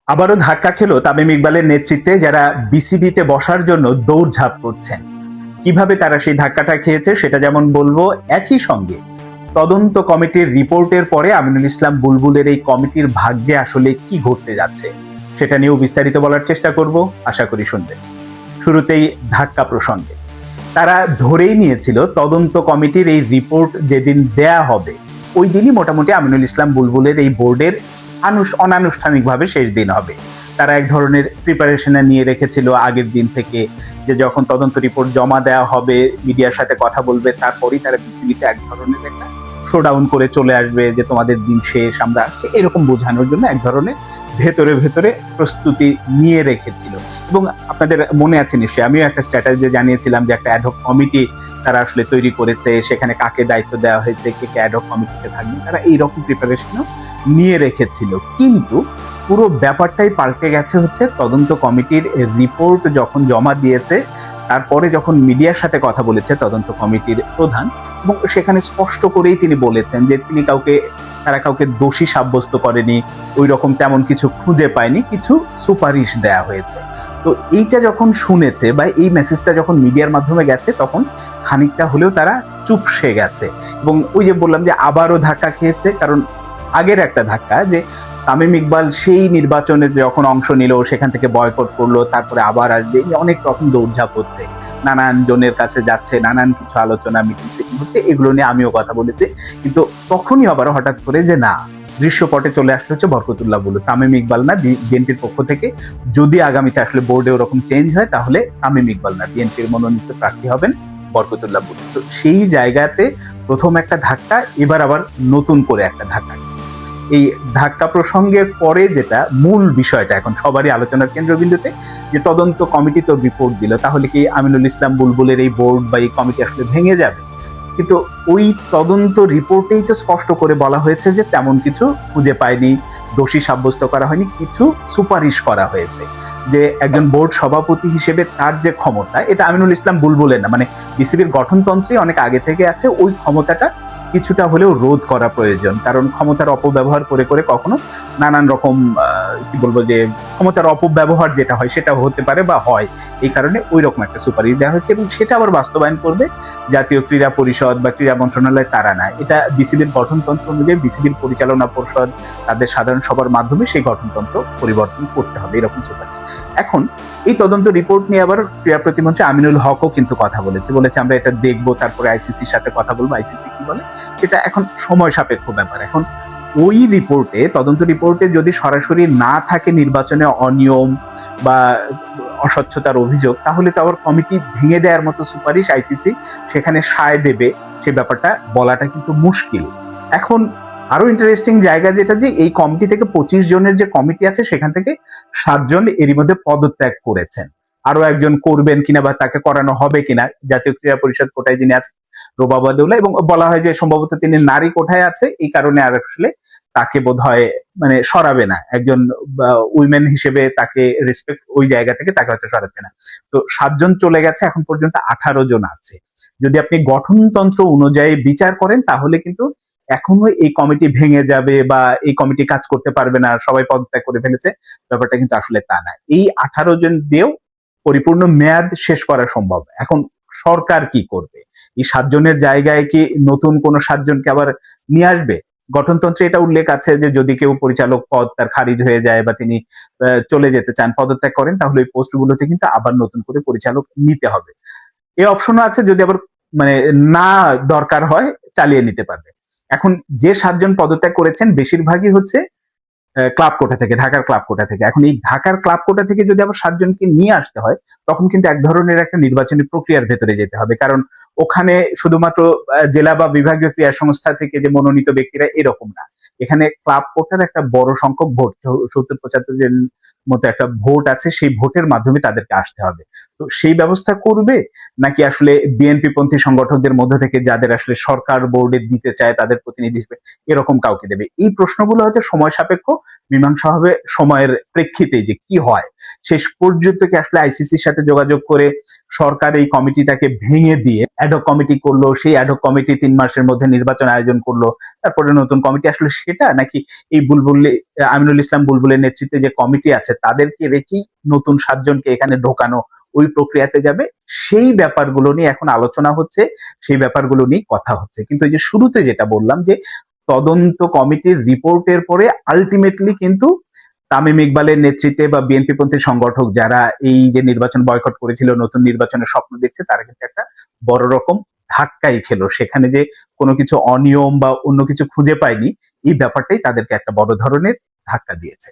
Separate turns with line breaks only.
আবারও ধাক্কা খেলো তামিম ইকবালের নেতৃত্বে যারা বিসিবিতে বসার জন্য দৌড়ঝাঁপ করছেন। কিভাবে তারা সেই ধাক্কাটা খেয়েছে সেটা যেমন বলবো, একই সঙ্গে তদন্ত কমিটির রিপোর্টের পরে আমিনুল ইসলাম বুলবুলের এই কমিটির ভাগ্যে আসলে কি ঘটতে যাচ্ছে সেটা নিয়েও বিস্তারিত বলার চেষ্টা করব। আশা করি শুনবেন। শুরুতেই ধাক্কা প্রসঙ্গে, তারা ধরেই নিয়েছিল তদন্ত কমিটির এই রিপোর্ট যেদিন দেয়া হবে ওই দিনই মোটামুটি আমিনুল ইসলাম বুলবুলের এই বোর্ডের অনানুষ্ঠানিকভাবে শেষ দিন হবে। তারা এক ধরনের প্রিপারেশনে নিয়ে রেখেছিল আগের দিন থেকে, যে যখন তদন্ত রিপোর্ট জমা দেওয়া হবে, মিডিয়ার সাথে কথা বলবে, তারপরেই তারা বিসিবিতে এক ধরনের একটা শোডাউন করে চলে আসবে যে তোমাদের দিন শেষ, আমরা আসছি, এরকম বোঝানোর জন্য এক ধরনের ভেতরে ভেতরে প্রস্তুতি নিয়ে রেখেছিল। এবং আপনাদের মনে আছে নিশ্চয়ই, আমিও একটা স্ট্র্যাটেজি জানিয়েছিলাম যে একটা অ্যাডহক কমিটি তারা আসলে তৈরি করেছে, সেখানে কাকে দায়িত্ব দেওয়া হয়েছে, কে কে অ্যাডহক কমিটিতে থাকবে, তারা এইরকম প্রিপারেশনও নিয়ে রেখেছিল। কিন্তু পুরো ব্যাপারটাই পাল্টে গেছে হচ্ছে তদন্ত কমিটির রিপোর্ট যখন জমা দিয়েছে, তারপরে যখন মিডিয়ার সাথে কথা বলেছে তদন্ত কমিটির প্রধান, এবং সেখানে স্পষ্ট করেই তিনি বলেছেন যে তারা কাউকে দোষী সাব্যস্ত করেনি, ওই রকম তেমন কিছু খুঁজে পায়নি, কিছু সুপারিশ দেয়া হয়েছে। তো এইটা যখন শুনেছে বা এই মেসেজটা যখন মিডিয়ার মাধ্যমে গেছে, তখন খানিকটা হলেও তারা চুপসে গেছে। এবং ওই যে বললাম যে আবারও ধাক্কা খেয়েছে, কারণ আগের একটা ধাক্কা যে তামিম ইকবাল সেই নির্বাচনে যখন অংশ নিল, সেখান থেকে বয়কট করলো, তারপরে আবার আসবে, অনেক রকম দৌড়ঝাঁপ হচ্ছে, নানান জনের কাছে যাচ্ছে, নানান কিছু আলোচনা মিটিং সিটিং হচ্ছে, এগুলো নিয়ে আমিও কথা বলেছি। কিন্তু তখনই আবার হঠাৎ করে যে না, দৃশ্যপটে চলে আসলে হচ্ছে বরকতুল্লাহ বুলু, তামিম ইকবাল না। বিএনপির পক্ষ থেকে যদি আগামীতে আসলে বোর্ডে ওরকম চেঞ্জ হয়, তাহলে তামিম ইকবাল না, বিএনপির মনোনীত প্রার্থী হবেন বরকতুল্লাহ বুলু। তো সেই জায়গাতে প্রথম একটা ধাক্কা, এবার আবার নতুন করে একটা ধাক্কা। এই ধাক্কা প্রসঙ্গের পরে যেটা মূল বিষয়টা এখন সবারই আলোচনার কেন্দ্রবিন্দুতে, যে তদন্ত কমিটি তো রিপোর্ট দিল, তাহলে কি আমিনুল ইসলাম বুলবুলের এই বোর্ড বা এই কমিটি আসলে ভেঙে যাবে? কিন্তু ওই তদন্ত রিপোর্টেই তো স্পষ্ট করে বলা হয়েছে যে তেমন কিছু খুঁজে পায়নি, দোষী সাব্যস্ত করা হয়নি, কিছু সুপারিশ করা হয়েছে। যে একজন বোর্ড সভাপতি হিসেবে তার যে ক্ষমতা, এটা আমিনুল ইসলাম বুলবুলের না, মানে বিসিবির গঠনতন্ত্রে অনেক আগে থেকে আছে, ওই ক্ষমতাটা কিছুটা হলেও রোধ করা প্রয়োজন। কারণ ক্ষমতার অপব্যবহার করে করে কখনো নানান রকম কি বলবো, যে ক্ষমতার অপব্যবহার যেটা হয় সেটা হতে পারে বা হয়। এই কারণে ওই রকম একটা সুপারিশ দেওয়া হয়েছে, এবং সেটা আবার বাস্তবায়ন করবে জাতীয় ক্রীড়া পরিষদ বা ক্রীড়া মন্ত্রণালয়, তারা না। এটা বিসিবির গঠনতন্ত্র অনুযায়ী বিসিবির পরিচালনা পরিষদ তাদের সাধারণ সভার মাধ্যমে সেই গঠনতন্ত্র পরিবর্তন করতে হবে, এরকম সুপারিশ। এখন এই তদন্ত রিপোর্ট নিয়ে আবার ক্রীড়া প্রতিমন্ত্রী আমিনুল হকও কিন্তু কথা বলেছে আমরা এটা দেখবো, তারপরে আইসিসির সাথে কথা বলবো, আইসিসি কি বলে সেটা এখন সময় সাপেক্ষ ব্যাপার। এখন ওই রিপোর্টে, তদন্ত রিপোর্টে যদি সরাসরি না থাকে নির্বাচনে অনিয়ম বা অস্বচ্ছতার অভিযোগ, তাহলে তো আবার কমিটি ভেঙে দেওয়ার মতো সুপারিশ আইসিসি সেখানে সায় দেবে, সে ব্যাপারটা বলাটা কিন্তু মুশকিল। এখন আরো ইন্টারেস্টিং জায়গা যেটা, যে এই কমিটি থেকে 25 জনের যে কমিটি আছে, সেখান থেকে 7 জন এরই মধ্যে পদত্যাগ করেছেন। আরো একজন করবেন কিনা বা তাকে করানো হবে কিনা, জাতীয় ক্রীড়া পরিষদ কোটায় যিনি আছেন রোবাবাদুল্লাহ, এবং বলা হয় যে সম্ভবত তিনি নারী কোঠায় আছে, এই কারণে আর আসলে তাকে বোধ হয় মানে সরাবে না, একজন উইমেন হিসেবে তাকে রেসপেক্ট, ওই জায়গা থেকে তাকে হয়তো সরাচ্ছে না। তো 7 জন চলে গেছে, এখন পর্যন্ত 18 জন আছে। যদি আপনি গঠনতন্ত্র অনুযায়ী বিচার করেন, তাহলে কিন্তু এখনো এই কমিটি ভেঙে যাবে বা এই কমিটি কাজ করতে পারবে না, সবাই পদত্যাগ করে ফেলেছে, ব্যাপারটা কিন্তু আসলে তা না। এই 18 জন দিয়েও পরিপূর্ণ মেয়াদ শেষ করা সম্ভব। এখন সরকার কি করবে? এই 7 জনের জায়গায় কি নতুন কোন 7 জনকে আবার নিয়ে আসবে? গঠনতন্ত্রে এটা উল্লেখ আছে যে যদি কেউ পরিচালক পদ তার খারিজ হয়ে যায় বা তিনি চলে যেতে চান, পদত্যাগ করেন, তাহলে ওই পোস্টগুলোতে কিন্তু আবার নতুন করে পরিচালক নিতে হবে। এই অপশনও আছে, যদি আবার মানে না দরকার হয় চালিয়ে নিতে পারবে। এখন যে 7 জন পদত্যাগ করেছেন, বেশিরভাগই হচ্ছে ক্লাব কোটা থেকে, ঢাকার ক্লাব কোটা থেকে। এখন এই ঢাকার ক্লাব কোটা থেকে যদি আবার 7 জনকে নিয়ে আসতে হয়, তখন কিন্তু এক ধরনের একটা নির্বাচনী প্রক্রিয়ার ভেতরে যেতে হবে। কারণ ওখানে শুধুমাত্র জেলা বা বিভাগীয় ক্রীড়া সংস্থা থেকে যে মনোনীত ব্যক্তিরা, এরকম না। এখানে ক্লাব কোটার একটা বড় সংখ্যক ভোট, 70-75 জন মতো একটা ভোট আছে, সেই ভোটের মাধ্যমে তাদেরকে আসতে হবে। তো সেই ব্যবস্থা করবে, নাকি আসলে বিএনপি পন্থী সংগঠকদের মধ্য থেকে যাদের আসলে সরকার বোর্ডে দিতে চায় তাদের প্রতিনিধি হিসেবে এরকম কাউকে দেবে? এই প্রশ্নগুলো হয়তো সময় সাপেক্ষ, মীমাংসা হবে সময়ের প্রেক্ষিতে, যে কি হয়। শেষ পর্যন্ত কি আসলে আইসিসির সাথে যোগাযোগ করে সরকার এই কমিটিটাকে ভেঙে দিয়ে অ্যাডহক কমিটি করলো, সেই অ্যাডহক কমিটি 3 মাসের মধ্যে নির্বাচন আয়োজন করলো, তারপরে নতুন কমিটি আসলে, কমিটিটা, নাকি এই আমিনুল ইসলাম বুলবুলের নেতৃত্বে যে কমিটি আছে তাদেরকে রেখেই নতুন 7 জনকে এখানে ঢোকানো ওই প্রক্রিয়াতে যাবে, সেই ব্যাপারগুলো নিয়ে এখন আলোচনা হচ্ছে, সেই ব্যাপারগুলো নিয়ে কথা হচ্ছে। কিন্তু এই যে শুরুতে যেটা বললাম যে তদন্ত কমিটির রিপোর্টের পরে আলটিমেটলি কিন্তু তামিম ইকবালের নেতৃত্বে বা বিএনপি পন্থী সংগঠক যারা এই যে নির্বাচন বয়কট করেছিল, নতুন নির্বাচনের স্বপ্ন দেখছে, তারা কিন্তু একটা বড় রকম ধাক্কাই খেলো। সেখানে যে কোনো কিছু অনিয়ম বা অন্য কিছু খুঁজে পায়নি, এই ব্যাপারটাই তাদেরকে একটা বড় ধরনের ধাক্কা দিয়েছে।